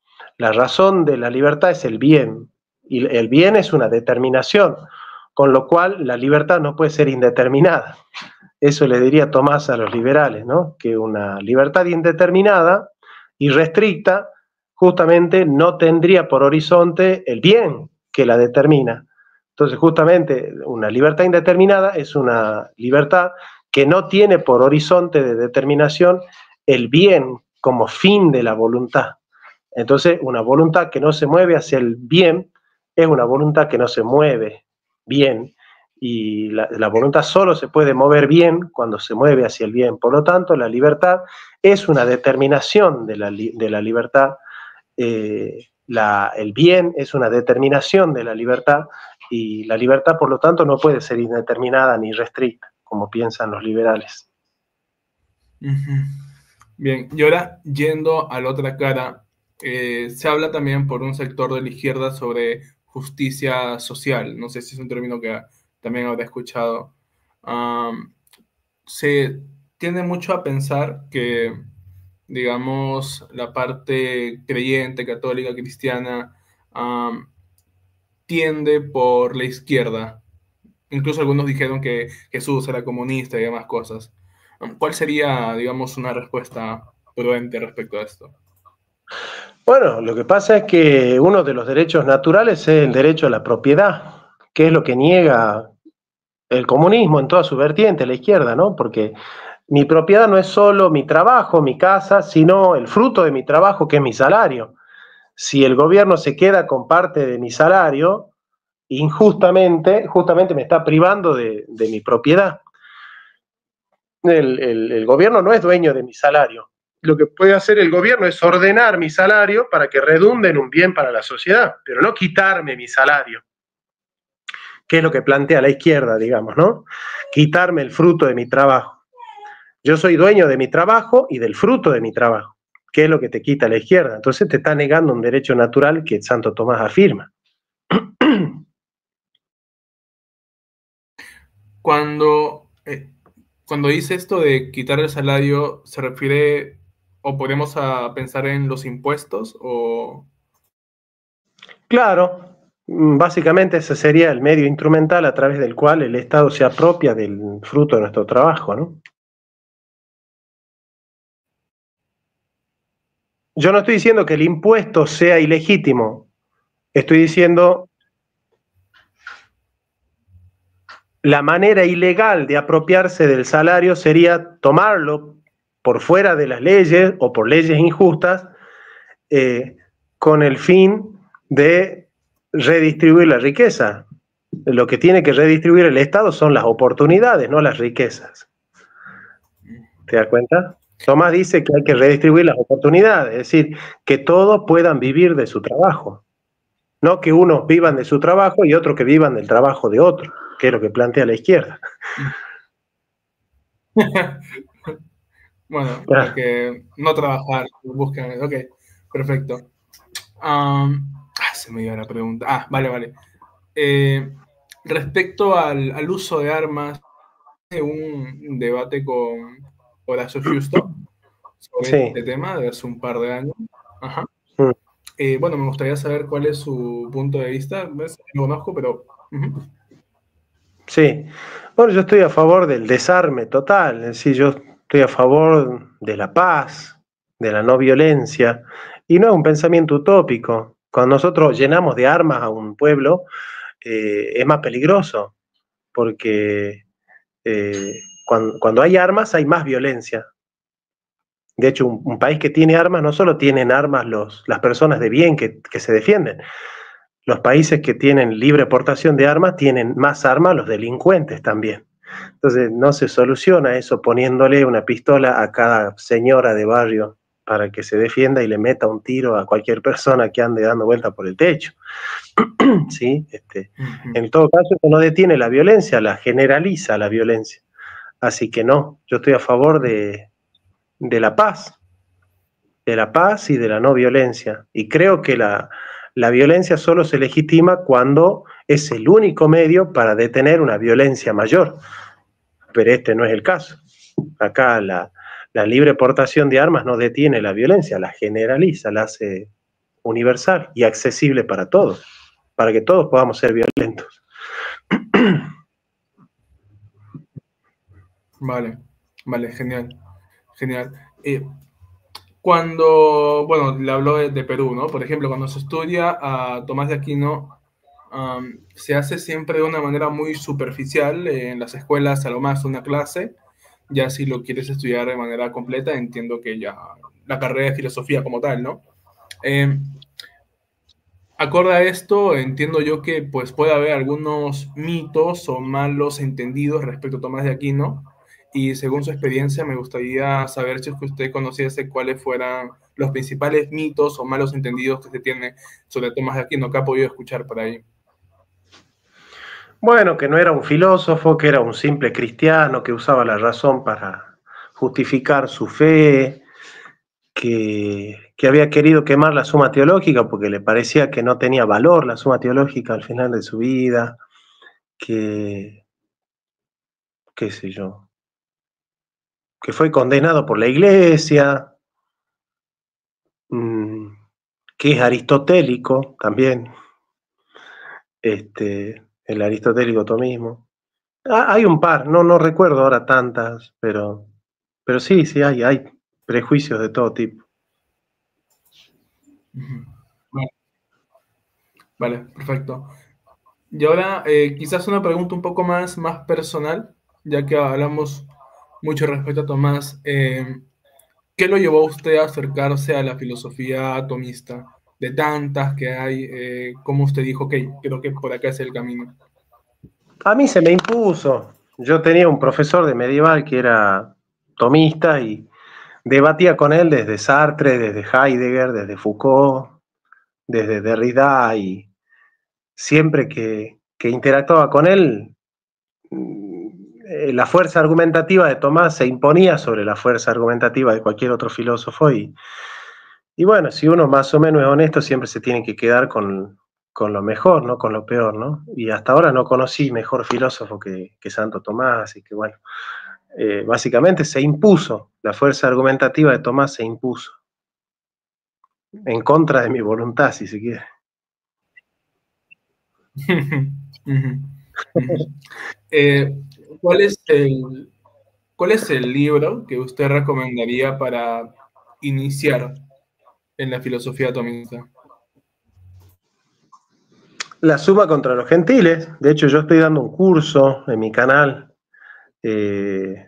la libertad es el bien, y el bien es una determinación, con lo cual la libertad no puede ser indeterminada. Eso le diría Tomás a los liberales, ¿no? Que una libertad indeterminada y restricta justamente no tendría por horizonte el bien que la determina. Entonces, justamente, una libertad indeterminada es una libertad que no tiene por horizonte de determinación el bien como fin de la voluntad. Entonces, una voluntad que no se mueve hacia el bien es una voluntad que no se mueve bien, y la voluntad solo se puede mover bien cuando se mueve hacia el bien. Por lo tanto, la libertad es una determinación de la libertad, el bien es una determinación de la libertad, y la libertad, por lo tanto, no puede ser indeterminada ni restricta, como piensan los liberales. Bien, y ahora yendo a la otra cara, se habla también por un sector de la izquierda sobre justicia social. No sé si es un término que también habrá escuchado. Se tiende mucho a pensar que, digamos, la parte creyente, católica, cristiana, tiende por la izquierda. Incluso algunos dijeron que Jesús era comunista y demás cosas. ¿Cuál sería, digamos, una respuesta prudente respecto a esto? Bueno, lo que pasa es que uno de los derechos naturales es el derecho a la propiedad, que es lo que niega el comunismo en toda su vertiente, la izquierda, ¿no? Porque mi propiedad no es solo mi trabajo, mi casa, sino el fruto de mi trabajo, que es mi salario. Si el gobierno se queda con parte de mi salario, justamente me está privando de mi propiedad. El gobierno no es dueño de mi salario. Lo que puede hacer el gobierno es ordenar mi salario para que redunde en un bien para la sociedad, pero no quitarme mi salario, que es lo que plantea la izquierda, digamos, ¿no? Quitarme el fruto de mi trabajo. Yo soy dueño de mi trabajo y del fruto de mi trabajo, que es lo que te quita la izquierda. Entonces te está negando un derecho natural que Santo Tomás afirma. Cuando, cuando dice esto de quitar el salario, ¿se refiere o podemos pensar en los impuestos o...? Claro, básicamente ese sería el medio instrumental a través del cual el Estado se apropia del fruto de nuestro trabajo, ¿no? Yo no estoy diciendo que el impuesto sea ilegítimo, estoy diciendo la manera ilegal de apropiarse del salario sería tomarlo por fuera de las leyes o por leyes injustas, con el fin de redistribuir la riqueza. Lo que tiene que redistribuir el Estado son las oportunidades, no las riquezas. ¿Te das cuenta? Tomás dice que hay que redistribuir las oportunidades, es decir, que todos puedan vivir de su trabajo. No que unos vivan de su trabajo y otros que vivan del trabajo de otro, que es lo que plantea la izquierda. Bueno, para que no trabajar, busquen. Ok, perfecto. Se me dio la pregunta. Vale. Respecto al uso de armas, un debate con Horacio Justo sobre Sí. este tema de hace un par de años. Ajá. Mm. Bueno, me gustaría saber cuál es su punto de vista. ¿Ves? Lo conozco, pero... Sí. Bueno, yo estoy a favor del desarme total, es decir, yo estoy a favor de la paz, de la no violencia, y no es un pensamiento utópico. Cuando nosotros llenamos de armas a un pueblo, es más peligroso, porque cuando hay armas hay más violencia. De hecho, un país que tiene armas, no solo tienen armas las personas de bien que se defienden, los países que tienen libre portación de armas tienen más armas los delincuentes también. Entonces no se soluciona eso poniéndole una pistola a cada señora de barrio para que se defienda y le meta un tiro a cualquier persona que ande dando vuelta por el techo. ¿Sí? En todo caso, eso no detiene la violencia, la generaliza la violencia. Así que no, yo estoy a favor de la paz y de la no violencia. Y creo que la violencia solo se legitima cuando es el único medio para detener una violencia mayor. Pero este no es el caso. Acá la libre portación de armas no detiene la violencia, la generaliza, la hace universal y accesible para todos, para que todos podamos ser violentos. Vale, genial. Bueno, le habló de Perú, ¿no? Por ejemplo, cuando se estudia a Tomás de Aquino, se hace siempre de una manera muy superficial, en las escuelas a lo más una clase, Ya si lo quieres estudiar de manera completa, entiendo que ya la carrera de filosofía como tal, ¿no? Eh, Acorde a esto, entiendo yo que pues puede haber algunos mitos o malos entendidos respecto a Tomás de Aquino, y según su experiencia me gustaría saber si es que usted conociese cuáles fueran los principales mitos o malos entendidos que se tiene sobre Tomás de Aquino, que ha podido escuchar por ahí. Bueno, que no era un filósofo, que era un simple cristiano que usaba la razón para justificar su fe, que había querido quemar la Suma Teológica porque le parecía que no tenía valor la Suma Teológica al final de su vida, que, qué sé yo, que fue condenado por la Iglesia, mmm, que es aristotélico también, el aristotélico tomismo. Ah, hay un par, no recuerdo ahora tantas, pero sí, sí, hay prejuicios de todo tipo. Vale, vale, perfecto. Y ahora quizás una pregunta un poco más personal, ya que hablamos mucho respecto a Tomás. ¿Qué lo llevó a usted a acercarse a la filosofía atomista? De tantas que hay, ¿cómo usted dijo, ok, creo que por acá es el camino? A mí se me impuso. Yo tenía un profesor de medieval que era tomista y debatía con él desde Sartre, desde Heidegger, desde Foucault, desde Derrida, y siempre que interactuaba con él, la fuerza argumentativa de Tomás se imponía sobre la fuerza argumentativa de cualquier otro filósofo, y bueno, si uno más o menos es honesto, siempre se tiene que quedar con lo mejor, no con lo peor, ¿no? Y hasta ahora no conocí mejor filósofo que Santo Tomás, y que bueno, básicamente se impuso, la fuerza argumentativa de Tomás se impuso, en contra de mi voluntad, si se quiere. Ujú, ujú. Eh, ¿cuál es cuál es el libro que usted recomendaría para iniciar en la filosofía atomista? La suma contra los gentiles, de hecho yo estoy dando un curso en mi canal eh,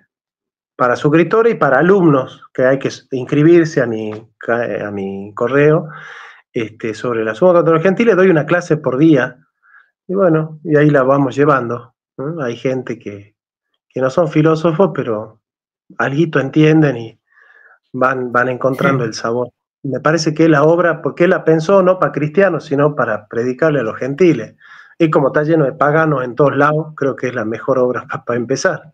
para suscriptores y para alumnos, que hay que inscribirse a mi correo, sobre la suma contra los gentiles. Doy una clase por día, y bueno, y ahí la vamos llevando, ¿no? Hay gente que no son filósofos, pero alguito entienden y van encontrando el sabor. Me parece que la obra, porque él la pensó no para cristianos, sino para predicarle a los gentiles. Y como está lleno de paganos en todos lados, creo que es la mejor obra para empezar.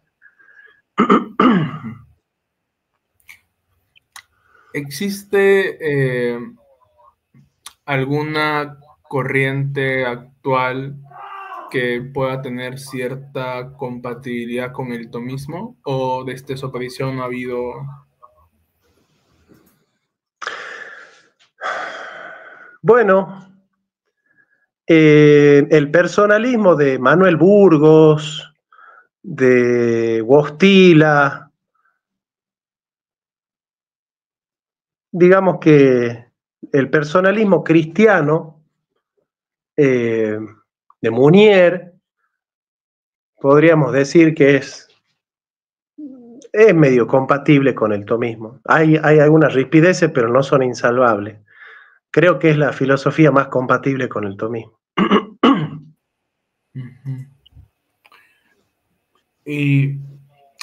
¿Existe alguna corriente actual que pueda tener cierta compatibilidad con el tomismo, o desde su aparición no ha habido? Bueno, el personalismo de Manuel Burgos, de Wostila, digamos que el personalismo cristiano eh, de Munier, podríamos decir que es medio compatible con el tomismo. Hay algunas rispideces, pero no son insalvables. Creo que es la filosofía más compatible con el tomismo. Uh-huh. Y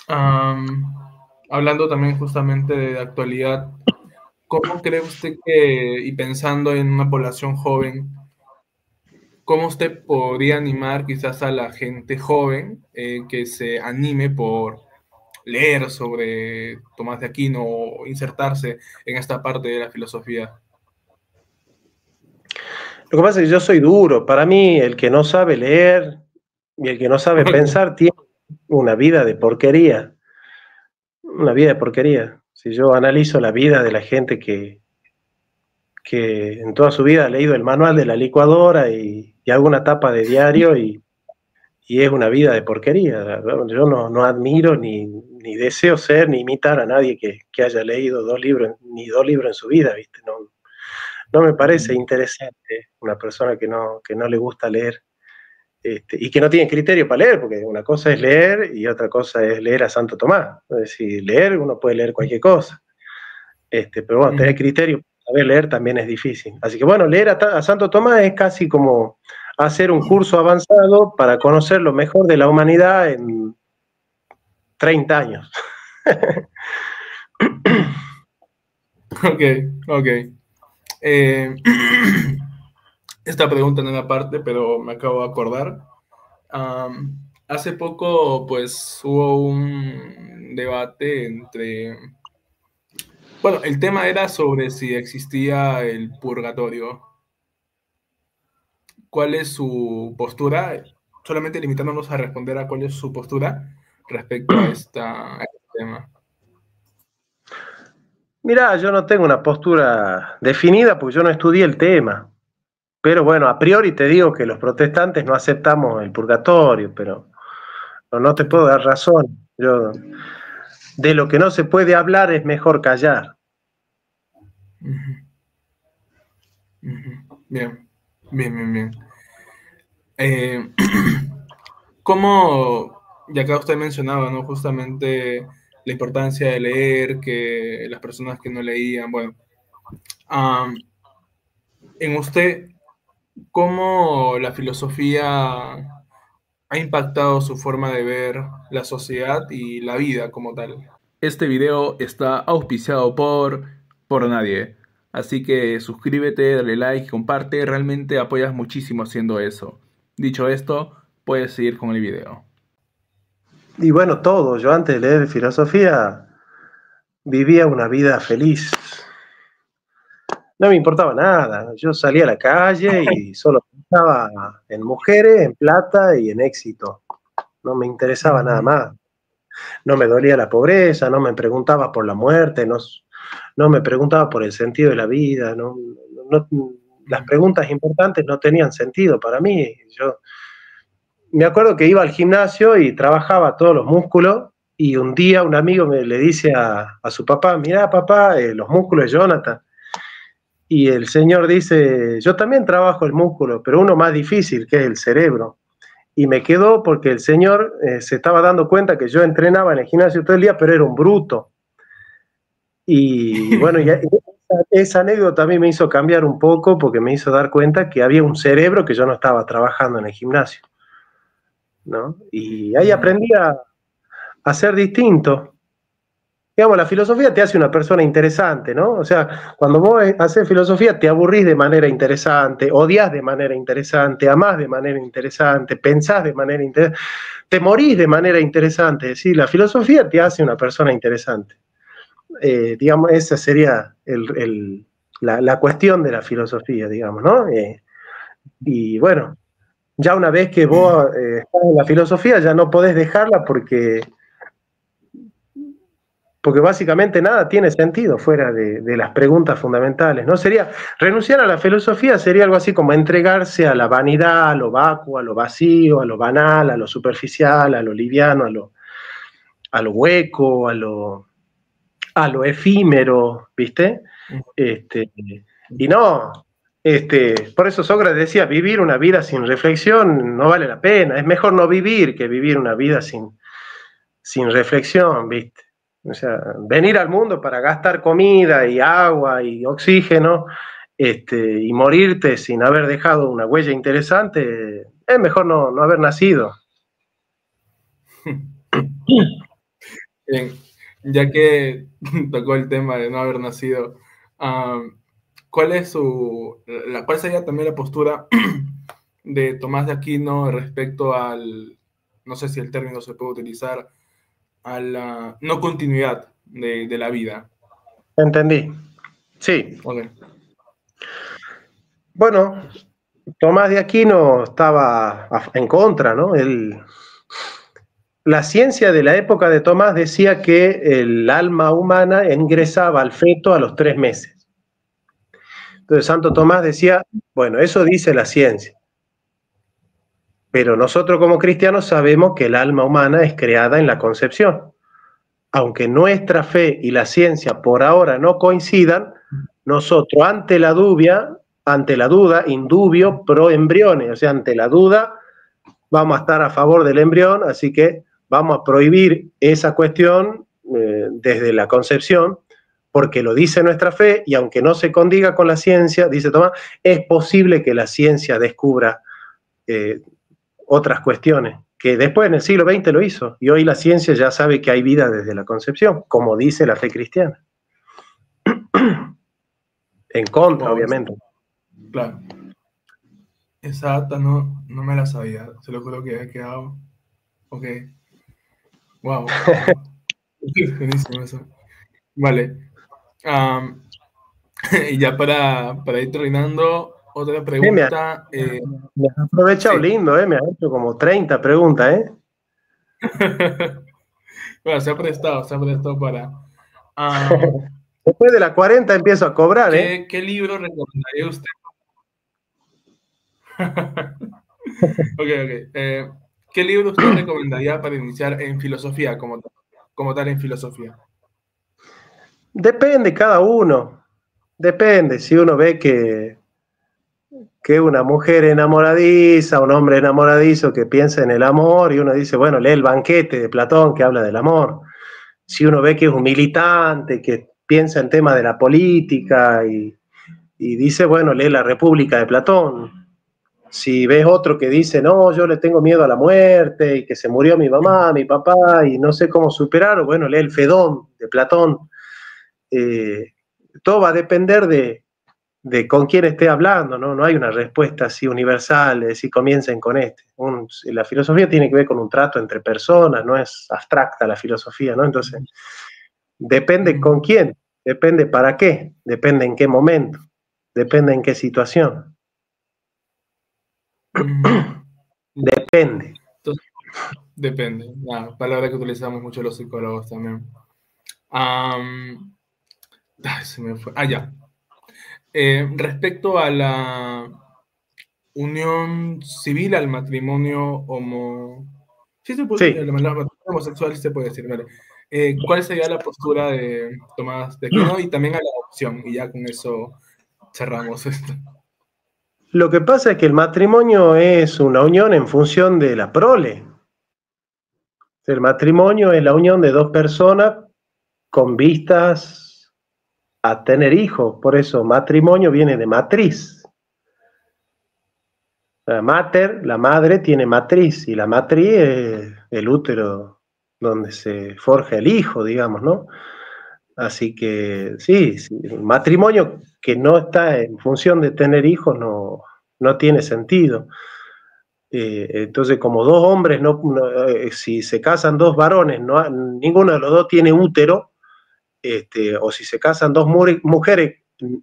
hablando también justamente de actualidad, ¿cómo cree usted que, y pensando en una población joven, cómo usted podría animar quizás a la gente joven que se anime por leer sobre Tomás de Aquino o insertarse en esta parte de la filosofía? Lo que pasa es que yo soy duro. Para mí, el que no sabe leer y el que no sabe pensar tiene una vida de porquería. Una vida de porquería. Si yo analizo la vida de la gente que en toda su vida ha leído el manual de la licuadora y alguna tapa de diario, y es una vida de porquería. Yo no admiro ni deseo ser ni imitar a nadie que haya leído ni dos libros en su vida, ¿viste? No me parece interesante una persona que no le gusta leer. y que no tienen criterio para leer, porque una cosa es leer y otra cosa es leer a Santo Tomás. Es decir, leer, uno puede leer cualquier cosa, pero bueno, tener criterio para saber leer también es difícil. Así que bueno, leer a Santo Tomás es casi como hacer un curso avanzado para conocer lo mejor de la humanidad en 30 años. Ok, ok. Esta pregunta no era parte, pero me acabo de acordar. Hace poco, pues, hubo un debate entre... Bueno, el tema era sobre si existía el purgatorio. ¿Cuál es su postura? Solamente limitándonos a responder a cuál es su postura respecto a este tema. Mirá, yo no tengo una postura definida porque yo no estudié el tema. Pero bueno, a priori te digo que los protestantes no aceptamos el purgatorio, pero no te puedo dar razón. Yo, de lo que no se puede hablar es mejor callar. Bien, bien, bien, bien. ¿Cómo, ya que usted mencionaba, ¿no? Justamente la importancia de leer, que las personas que no leían, bueno, en usted, ¿cómo la filosofía ha impactado su forma de ver la sociedad y la vida como tal? Este video está auspiciado por nadie. Así que suscríbete, dale like, comparte, realmente apoyas muchísimo haciendo eso. Dicho esto, puedes seguir con el video. Y bueno, todo. Yo antes de leer filosofía vivía una vida feliz. No me importaba nada. Yo salía a la calle y solo pensaba en mujeres, en plata y en éxito. No me interesaba nada más. No me dolía la pobreza, no me preguntaba por la muerte, no me preguntaba por el sentido de la vida. Las preguntas importantes no tenían sentido para mí. Yo me acuerdo que iba al gimnasio y trabajaba todos los músculos y un día un amigo le dice a su papá, mirá papá, los músculos de Jonathan. Y el señor dice, yo también trabajo el músculo, pero uno más difícil, que es el cerebro. Y me quedó porque el señor se estaba dando cuenta que yo entrenaba en el gimnasio todo el día, pero era un bruto. Y bueno, esa anécdota a mí me hizo cambiar un poco porque me hizo dar cuenta que había un cerebro que yo no estaba trabajando en el gimnasio, ¿no? Y ahí aprendí a ser distinto. Digamos, la filosofía te hace una persona interesante, ¿no? O sea, cuando vos haces filosofía te aburrís de manera interesante, odias de manera interesante, amás de manera interesante, pensás de manera interesante, te morís de manera interesante. Es decir, la filosofía te hace una persona interesante. Digamos, esa sería la cuestión de la filosofía, digamos, ¿no? Y bueno, ya una vez que vos estás en la filosofía ya no podés dejarla porque básicamente nada tiene sentido fuera de las preguntas fundamentales, ¿no? Renunciar a la filosofía sería algo así como entregarse a la vanidad, a lo vacuo, a lo vacío, a lo banal, a lo superficial, a lo liviano, a lo hueco, a lo efímero, ¿viste? Y no, por eso Sócrates decía, vivir una vida sin reflexión no vale la pena, es mejor no vivir que vivir una vida sin reflexión, ¿viste? O sea, venir al mundo para gastar comida y agua y oxígeno, y morirte sin haber dejado una huella interesante, es mejor no haber nacido. Bien, ya que tocó el tema de no haber nacido, ¿cuál sería también la postura de Tomás de Aquino respecto al, no sé si el término se puede utilizar, a la no continuidad de la vida? Entendí. Sí. Okay. Bueno, Tomás de Aquino estaba en contra, ¿no? La ciencia de la época de Tomás decía que el alma humana ingresaba al feto a los 3 meses. Entonces Santo Tomás decía, bueno, eso dice la ciencia, pero nosotros como cristianos sabemos que el alma humana es creada en la concepción. Aunque nuestra fe y la ciencia por ahora no coincidan, nosotros ante la duda, indubio pro embrione, o sea, ante la duda vamos a estar a favor del embrión, así que vamos a prohibir esa cuestión desde la concepción, porque lo dice nuestra fe, y aunque no se condiga con la ciencia, dice Tomás, es posible que la ciencia descubra otras cuestiones, que después en el siglo XX lo hizo, y hoy la ciencia ya sabe que hay vida desde la concepción, como dice la fe cristiana. En contra, obviamente. Claro. Esa data no me la sabía, se lo juro que he quedado. Ok. Wow. Buenísimo eso. Vale. Y ya para ir terminando, otra pregunta. Me has aprovechado, sí. Lindo, me has hecho como 30 preguntas, Bueno, se ha prestado para... Después de las 40 empiezo a cobrar, ¿Qué libro recomendaría usted? Ok. ¿Qué libro usted recomendaría para iniciar en filosofía, como tal en filosofía? Depende cada uno. Depende. Si uno ve que una mujer enamoradiza, un hombre enamoradizo que piensa en el amor, y uno dice, bueno, lee el Banquete de Platón que habla del amor. Si uno ve que es un militante, que piensa en temas de la política y dice, bueno, lee la República de Platón. Si ves otro que dice, no, yo le tengo miedo a la muerte y que se murió mi mamá, mi papá y no sé cómo superarlo, bueno, lee el Fedón de Platón. Todo va a depender de con quién esté hablando, ¿no? No hay una respuesta así universal, de si comiencen con este. La filosofía tiene que ver con un trato entre personas, no es abstracta la filosofía, ¿no? Entonces, depende con quién, depende para qué, depende en qué momento, depende en qué situación. Depende. Entonces, depende, la palabra que utilizamos mucho los psicólogos también. Se me fue. Ya. Respecto a la unión civil, al matrimonio Sí, el matrimonio homosexual se puede decir, ¿vale? ¿Cuál sería la postura de Tomás de Aquino y también a la adopción? Y ya con eso cerramos esto. Lo que pasa es que el matrimonio es una unión en función de la prole. El matrimonio es la unión de dos personas con vistas a tener hijos. Por eso matrimonio viene de matriz. La madre tiene matriz, y la matriz es el útero donde se forja el hijo, digamos, ¿no? Así que sí, el matrimonio que no está en función de tener hijos no tiene sentido. Entonces, como dos hombres, si se casan dos varones, ninguno de los dos tiene útero, o si se casan dos mujeres,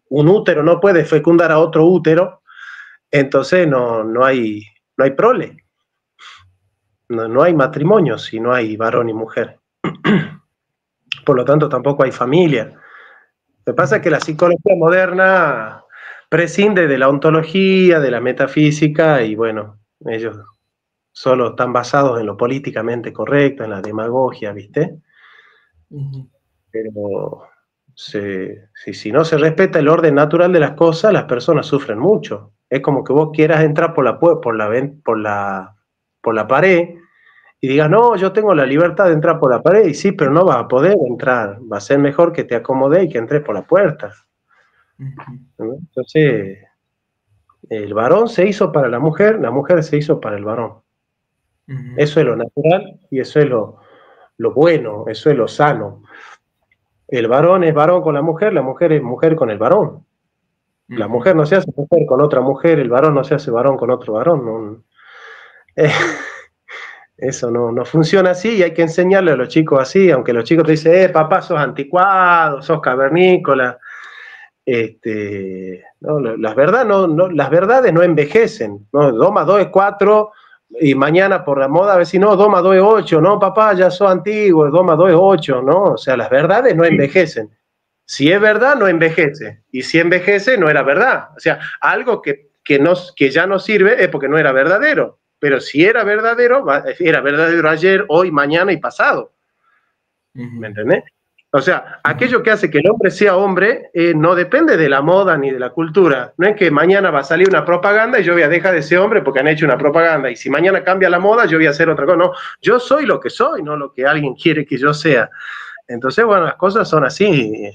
un útero no puede fecundar a otro útero, entonces no hay prole. No hay matrimonio si no hay varón y mujer. Por lo tanto, tampoco hay familia. Lo que pasa es que la psicología moderna prescinde de la ontología, de la metafísica, y bueno, ellos solo están basados en lo políticamente correcto, en la demagogia, ¿viste? Pero si no se respeta el orden natural de las cosas, las personas sufren mucho. Es como que vos quieras entrar por la pared y digas, no, yo tengo la libertad de entrar por la pared, y sí, pero no vas a poder entrar. Va a ser mejor que te acomodes y que entres por la puerta. Entonces, el varón se hizo para la mujer se hizo para el varón. Eso es lo natural y eso es lo bueno, eso es lo sano. El varón es varón con la mujer es mujer con el varón. La mujer no se hace mujer con otra mujer, el varón no se hace varón con otro varón. Eso no funciona así, y hay que enseñarle a los chicos así, aunque los chicos te dicen, papá, sos anticuado, sos cavernícola. No, las verdades no envejecen, ¿no? 2 más 2 es 4, y mañana por la moda a ver si no, 2 más 2 es 8, no, papá, ya sos antiguo, 2 más 2 es 8, ¿no? O sea, las verdades no envejecen. Si es verdad, no envejece, y si envejece, no era verdad. O sea, algo que ya no sirve es porque no era verdadero, pero si era verdadero ayer, hoy, mañana y pasado. ¿Me entendés? O sea, aquello que hace que el hombre sea hombre no depende de la moda ni de la cultura. No es que mañana va a salir una propaganda y yo voy a dejar de ser hombre porque han hecho una propaganda. Y si mañana cambia la moda, yo voy a hacer otra cosa. No, yo soy lo que soy, no lo que alguien quiere que yo sea. Entonces, bueno, las cosas son así.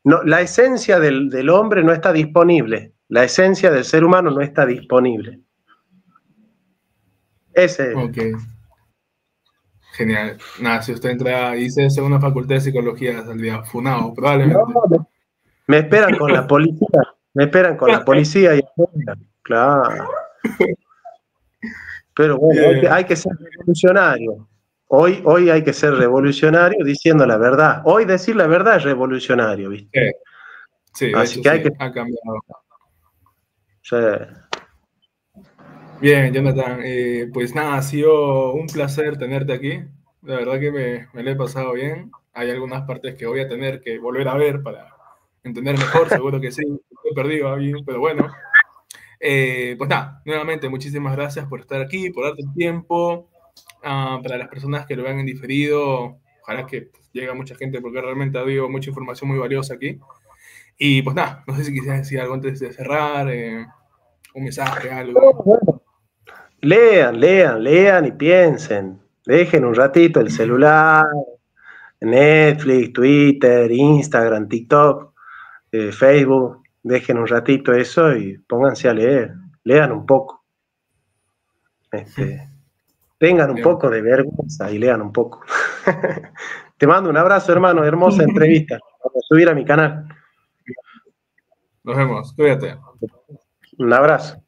No, la esencia del hombre no está disponible. La esencia del ser humano no está disponible. Ese es. Ok. Genial. Nada, si usted entra y dice segunda facultad de psicología, saldría funado, probablemente. No, me esperan con la policía. Me esperan con la policía y claro. Pero bueno, hay que ser revolucionario. Hoy hay que ser revolucionario diciendo la verdad. Hoy decir la verdad es revolucionario, ¿viste? Sí, de Así hecho que hay sí, que... ha cambiado. Sí. Bien, Jonathan, pues nada, ha sido un placer tenerte aquí. La verdad que me lo he pasado bien. Hay algunas partes que voy a tener que volver a ver para entender mejor, seguro que sí, estoy perdido ahí, pero bueno. Pues nada, nuevamente muchísimas gracias por estar aquí, por darte el tiempo. Para las personas que lo vean en diferido, ojalá que llegue a mucha gente porque realmente ha habido mucha información muy valiosa aquí. Y pues nada, no sé si quisieras decir algo antes de cerrar, un mensaje, algo. Lean y piensen. Dejen un ratito el celular, Netflix, Twitter, Instagram, TikTok, Facebook. Dejen un ratito eso y pónganse a leer. Lean un poco. Tengan un Bien. poco de vergüenza y lean un poco. Te mando un abrazo, hermano. Hermosa entrevista. Voy a subir a mi canal. Nos vemos, cuídate. Un abrazo.